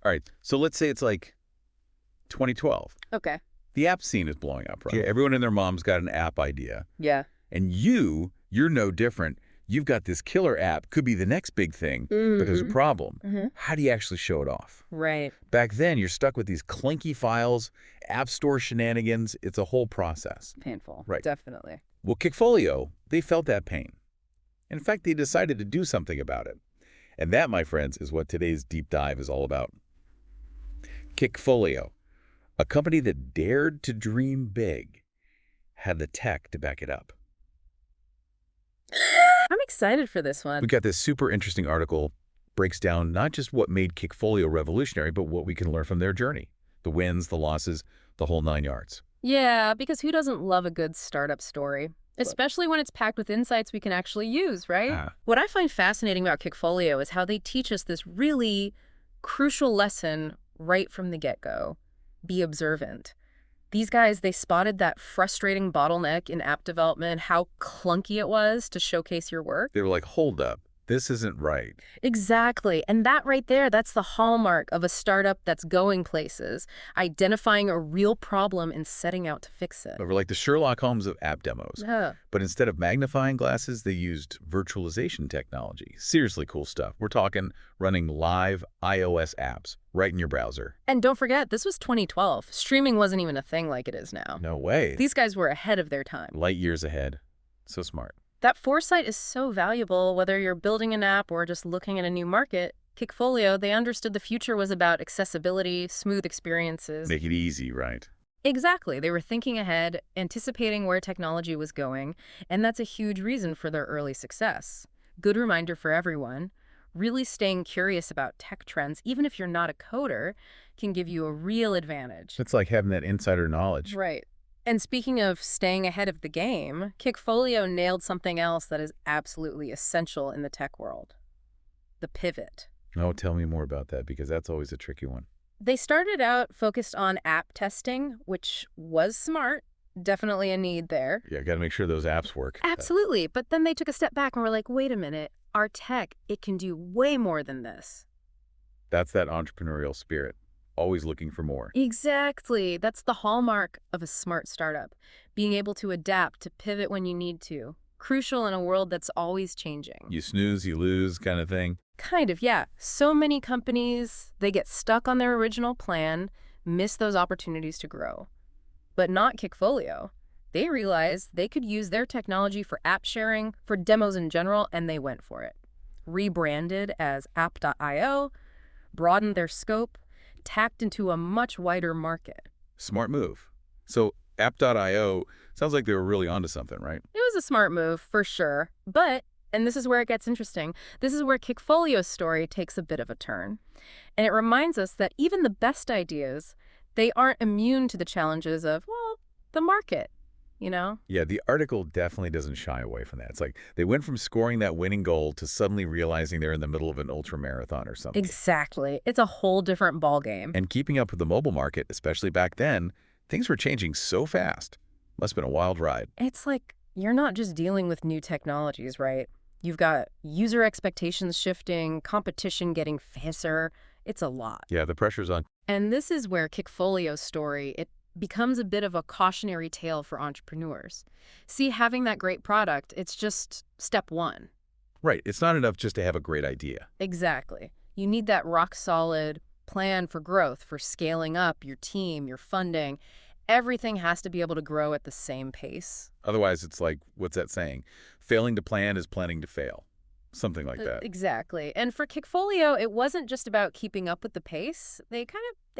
All right, so let's say it's like 2012. Okay. The app scene is blowing up, right? Yeah. Everyone and their mom's got an app idea. Yeah. And you're no different. You've got this killer app, could be the next big thing, but there's a problem. How do you actually show it off? Right. Back then, you're stuck with these clinky files, app store shenanigans. It's a whole process. Painful. Right. Definitely. Well, Kickfolio, they felt that pain. In fact, they decided to do something about it. And that, my friends, is what today's deep dive is all about. Kickfolio, a company that dared to dream big, had the tech to back it up. I'm excited for this one. We got this super interesting article, breaks down not just what made Kickfolio revolutionary, but what we can learn from their journey. The wins, the losses, the whole 9 yards. Yeah, because who doesn't love a good startup story? Especially when it's packed with insights we can actually use, right? What I find fascinating about Kickfolio is how they teach us this really crucial lesson right from the get-go. Be observant. These guys, they spotted that frustrating bottleneck in app development, how clunky it was to showcase your work. They were like, hold up, this isn't right. Exactly. And that right there, that's the hallmark of a startup that's going places, identifying a real problem and setting out to fix it. They were like the Sherlock Holmes of app demos. Yeah. But instead of magnifying glasses, they used virtualization technology. Seriously cool stuff. We're talking running live iOS apps right in your browser. And don't forget, this was 2012. Streaming wasn't even a thing like it is now. No way. These guys were ahead of their time. Light years ahead. So smart. That foresight is so valuable, whether you're building an app or just looking at a new market. Kickfolio, they understood the future was about accessibility, smooth experiences. Make it easy, right? Exactly. They were thinking ahead, anticipating where technology was going, and that's a huge reason for their early success. Good reminder for everyone. Really staying curious about tech trends, even if you're not a coder, can give you a real advantage. It's like having that insider knowledge. Right. And speaking of staying ahead of the game, Kickfolio nailed something else that is absolutely essential in the tech world. The pivot. Oh, tell me more about that, because that's always a tricky one. They started out focused on app testing, which was smart. Definitely a need there. Yeah, got to make sure those apps work. Absolutely. But then they took a step back and were like, wait a minute, our tech, it can do way more than this. That's that entrepreneurial spirit. Always looking for more. Exactly. That's the hallmark of a smart startup. Being able to adapt, to pivot when you need to. Crucial in a world that's always changing. You snooze, you lose kind of thing. Kind of, yeah. So many companies, they get stuck on their original plan, miss those opportunities to grow. But not Kickfolio. They realized they could use their technology for app sharing, for demos in general, and they went for it. Rebranded as app.io, broadened their scope, tapped into a much wider market. Smart move. So app.io sounds like they were really onto something, right? It was a smart move, for sure. But, and this is where it gets interesting, this is where Kickfolio's story takes a bit of a turn. And it reminds us that even the best ideas, they aren't immune to the challenges of, well, the market, you know? Yeah, the article definitely doesn't shy away from that. It's like they went from scoring that winning goal to suddenly realizing they're in the middle of an ultra marathon or something. Exactly. It's a whole different ballgame. And keeping up with the mobile market, especially back then, things were changing so fast. Must have been a wild ride. It's like you're not just dealing with new technologies, right? You've got user expectations shifting, competition getting fiercer. It's a lot. Yeah, the pressure's on. And this is where Kickfolio's story, it becomes a bit of a cautionary tale for entrepreneurs. See, having that great product, it's just step one. Right. It's not enough just to have a great idea. Exactly. You need that rock-solid plan for growth, for scaling up your team, your funding. Everything has to be able to grow at the same pace. Otherwise, it's like, what's that saying? Failing to plan is planning to fail. Something like that. Exactly. And for Kickfolio, it wasn't just about keeping up with the pace. They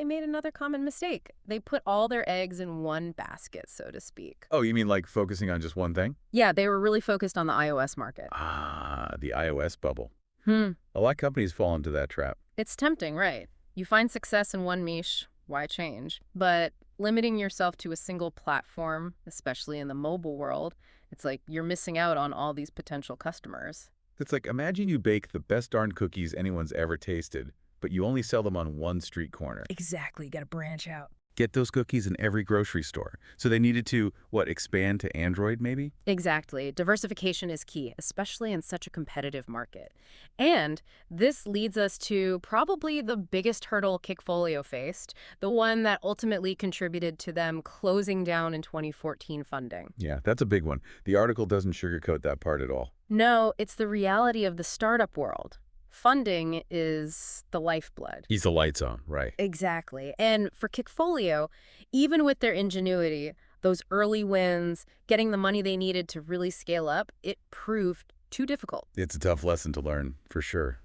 made another common mistake. They put all their eggs in one basket, so to speak. Oh, you mean like focusing on just one thing? Yeah, they were really focused on the iOS market. Ah, the iOS bubble. A lot of companies fall into that trap. It's tempting, right? You find success in one niche, why change? But limiting yourself to a single platform, especially in the mobile world, it's like you're missing out on all these potential customers. It's like, imagine you bake the best darn cookies anyone's ever tasted, but you only sell them on one street corner. Exactly. You got to branch out. get those cookies in every grocery store. So they needed to, what, expand to Android maybe? Exactly. Diversification is key, especially in such a competitive market. And this leads us to probably the biggest hurdle Kickfolio faced, the one that ultimately contributed to them closing down in 2014 funding. Yeah, that's a big one. The article doesn't sugarcoat that part at all. No, it's the reality of the startup world. Funding is the lifeblood. Keeps the lights on, right. Exactly. And for Kickfolio, even with their ingenuity, those early wins, getting the money they needed to really scale up, it proved too difficult. It's a tough lesson to learn, for sure.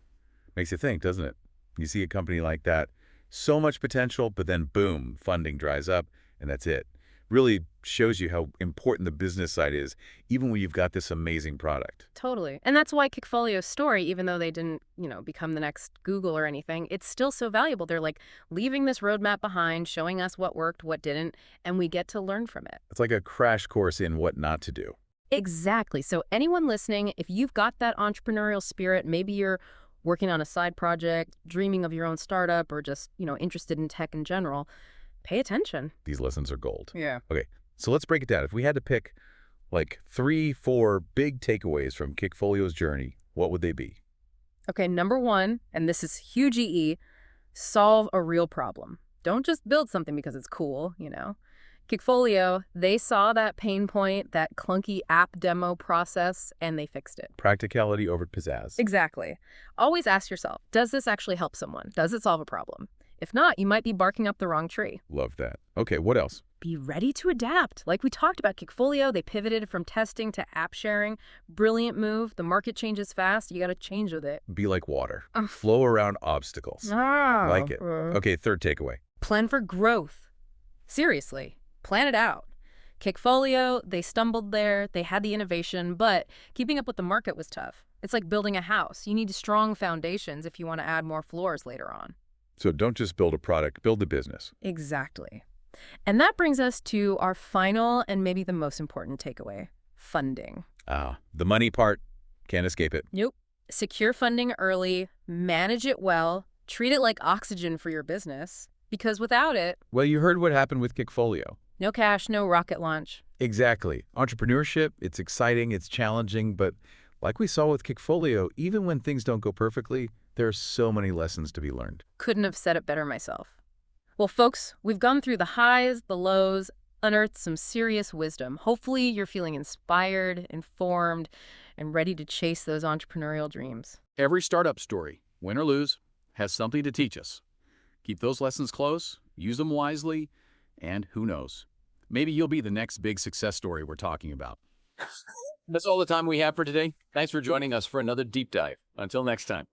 Makes you think, doesn't it? You see a company like that, so much potential, but then boom, funding dries up, and that's it. Really shows you how important the business side is, even when you've got this amazing product. Totally. And that's why Kickfolio's story, even though they didn't, become the next Google or anything, it's still so valuable. They're like leaving this roadmap behind, showing us what worked, what didn't, and we get to learn from it. It's like a crash course in what not to do. Exactly. So anyone listening, if you've got that entrepreneurial spirit, maybe you're working on a side project, dreaming of your own startup, or just, interested in tech in general, pay attention. These lessons are gold. Yeah. Okay, so let's break it down. If we had to pick like 3, 4 big takeaways from Kickfolio's journey, what would they be? Okay, number one, and this is huge EE, solve a real problem. Don't just build something because it's cool. Kickfolio, they saw that pain point, that clunky app demo process, and they fixed it. Practicality over pizzazz. Exactly. Always ask yourself, does this actually help someone? Does it solve a problem? If not, you might be barking up the wrong tree. Love that. Okay, what else? Be ready to adapt. Like we talked about Kickfolio, they pivoted from testing to app sharing. Brilliant move. The market changes fast. You got to change with it. Be like water. Flow around obstacles. Like it. Okay, third takeaway. Plan for growth. Seriously, plan it out. Kickfolio, they stumbled there. They had the innovation, but keeping up with the market was tough. It's like building a house. You need strong foundations if you want to add more floors later on. So don't just build a product, build a business. Exactly. And that brings us to our final and maybe the most important takeaway, funding. The money part, can't escape it. Nope. Secure funding early, manage it well, treat it like oxygen for your business, because without it, Well, you heard what happened with Kickfolio. no cash, no rocket launch. Exactly. Entrepreneurship, it's exciting, it's challenging, but like we saw with Kickfolio, even when things don't go perfectly, there are so many lessons to be learned. Couldn't have said it better myself. Well, folks, we've gone through the highs, the lows, unearthed some serious wisdom. Hopefully you're feeling inspired, informed, and ready to chase those entrepreneurial dreams. Every startup story, win or lose, has something to teach us. Keep those lessons close, use them wisely, and who knows, maybe you'll be the next big success story we're talking about. That's all the time we have for today. Thanks for joining us for another deep dive. Until next time.